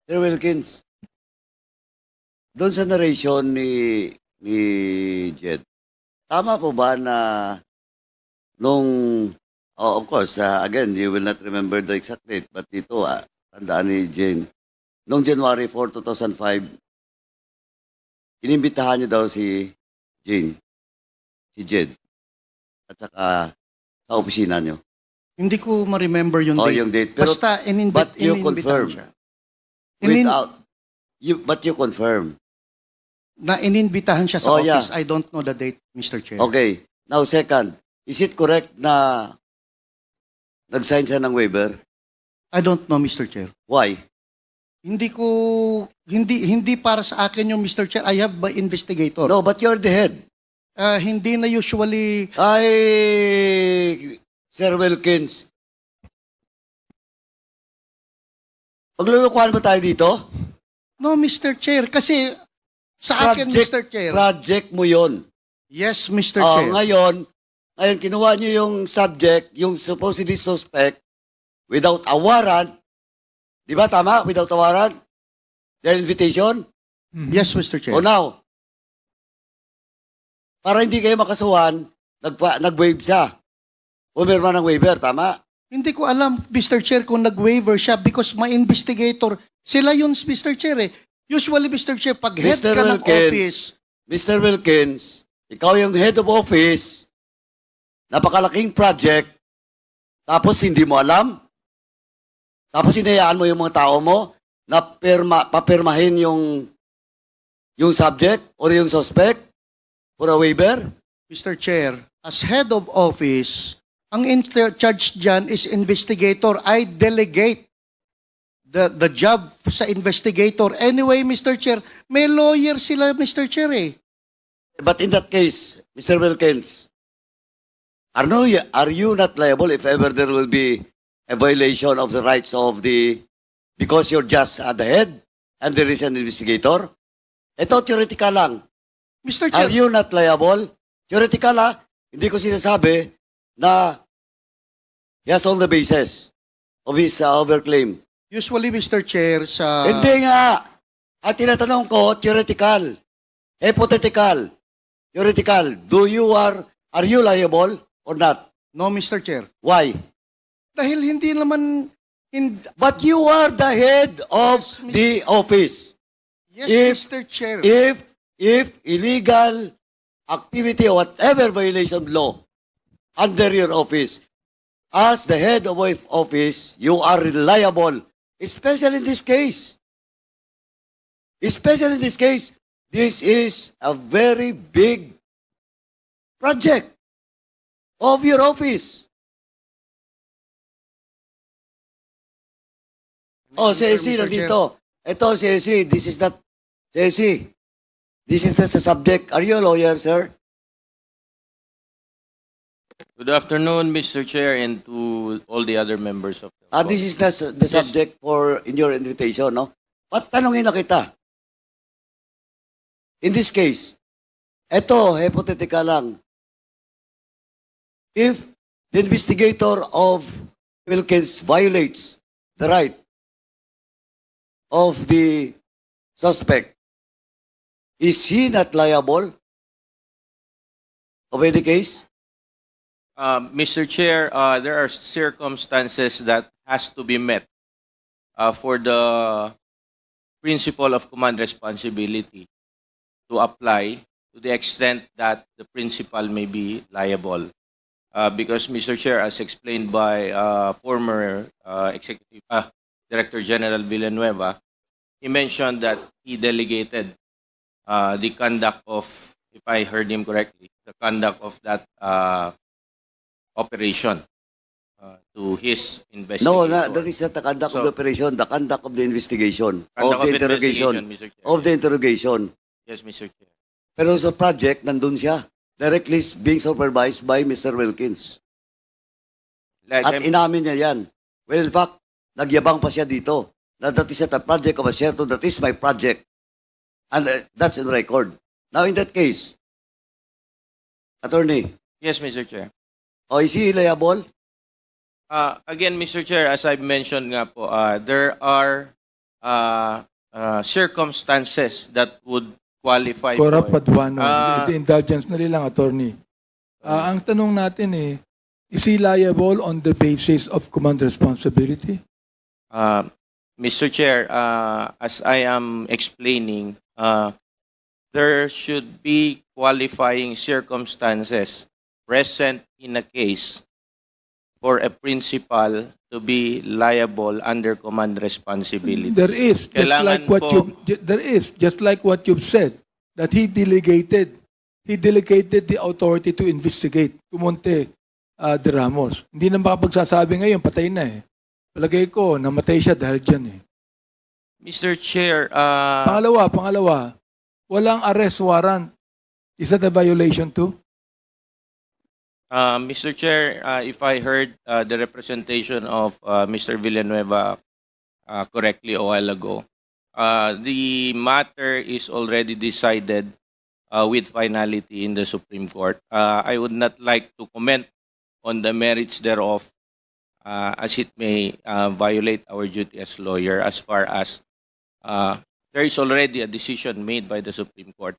Sir Wilkins, doon sa narration ni Jed, tama po ba na nung, of course, again, you will not remember the exact date, but dito, tandaan ni Jane, noong January 4, 2005, inimbitahan niyo daw si Jane, si Jed, at saka sa opisina niyo. Hindi ko ma-remember yung date. Yung date. Pero, basta but you confirm. siya. But you confirm. Na ininbitahan siya sa Yeah. office. I don't know the date, Mr. Chair. Okay. Now, second, is it correct na nag-sign siya ng waiver? I don't know, Mr. Chair. Why? Hindi para sa akin yung Mr. Chair. I have my investigator. No, but you're the head. Hindi na usually... Sir Wilkins, maglulukuhan ba tayo dito? No, Mr. Chair. Kasi sa akin, Mr. Chair. Project mo yon. Yes, Mr. Chair. Ngayon, kinuha niyo yung subject, yung supposedly suspect, without a warrant. Di ba tama? Without a warrant? Their invitation? Yes, Mr. Chair. So now, para hindi kayo makasuhan, nag-waive siya. Umirma ng waiver, tama? Hindi ko alam, Mr. Chair, kung nag-waiver siya because my investigator, sila yun, Mr. Chair eh. Usually, Mr. Chair, pag head ka ng office... Mr. Wilkins, ikaw yung head of office, napakalaking project, tapos hindi mo alam, tapos hinayaan mo yung mga tao mo na papirmahin yung subject or yung suspect for a waiver? Mr. Chair, as head of office, ang in charge dyan is investigator. I delegate the job sa investigator. Anyway, Mr. Chair, may lawyer sila, Mr. Chair eh. But in that case, Mr. Wilkins, are you not liable if ever there will be a violation of the rights of because you're just at the head and there is an investigator? Ito, theoretical lang. Mr. Chair. Are you not liable? Theoretical hindi ko sinasabi na he has all the bases of his overclaim. Usually, Mr. Chair, sa... Hindi nga. At tinatanong ko, theoretical. Hypothetical. Theoretical. Are you liable or not? No, Mr. Chair. Why? Dahil hindi naman... But you are the head of the office. Yes, Mr. Chair. If illegal activity or whatever violation of law under your office, as the head of office, you are liable, especially in this case. Especially in this case, this is a very big project of your office. CSC nandito. Ito, CSC, this is not, CSC, this is not the subject. Are you a lawyer, sir? Good afternoon, Mr. Chair, and to all the other members of the This is the subject in your invitation, no? But tanongin na kita. In this case, ito, hypothetical lang. If the investigator of Wilkins violates the right of the suspect, is he not liable of any case? Mr. Chair, there are circumstances that has to be met for the principle of command responsibility to apply to the extent that the principal may be liable. Because, Mr. Chair, as explained by former Executive Director General Villanueva, he mentioned that he delegated the conduct of, if I heard him correctly, the conduct of that operation to his investigator. No, that is not the conduct of the operation, the conduct of the investigation, Conduct of the of interrogation, investigation, Mr. Chair. of the interrogation. Yes, Mr. Chair. Pero sa project, nandun siya, directly being supervised by Mr. Wilkins. Like At inamin niya yan. Well, in fact, nagyabang pa siya dito. That is not a project of a Sheraton, that is my project. And that's in record. Now, in that case, attorney, Yes, Mr. Chair. is he liable? Again, Mr. Chair, as I mentioned nga po, there are circumstances that would qualify Corrupt for. Paduano, Ah. the indulgence na nilang attorney. Ang tanong natin is he liable on the basis of command responsibility? Mr. Chair, as I am explaining, there should be qualifying circumstances present in a case for a principal to be liable under command responsibility. There is, just like what you've said, that he delegated the authority to investigate Kumonte de Ramos. Hindi na makapagsasabi ngayon, patay na eh. Palagay ko, namatay siya dahil dyan eh. Mr. Chair, Pangalawa, walang arrest warrant. Is that a violation too? Mr. Chair, if I heard the representation of Mr. Villanueva correctly a while ago, the matter is already decided with finality in the Supreme Court. I would not like to comment on the merits thereof as it may violate our duty as lawyer as far as there is already a decision made by the Supreme Court.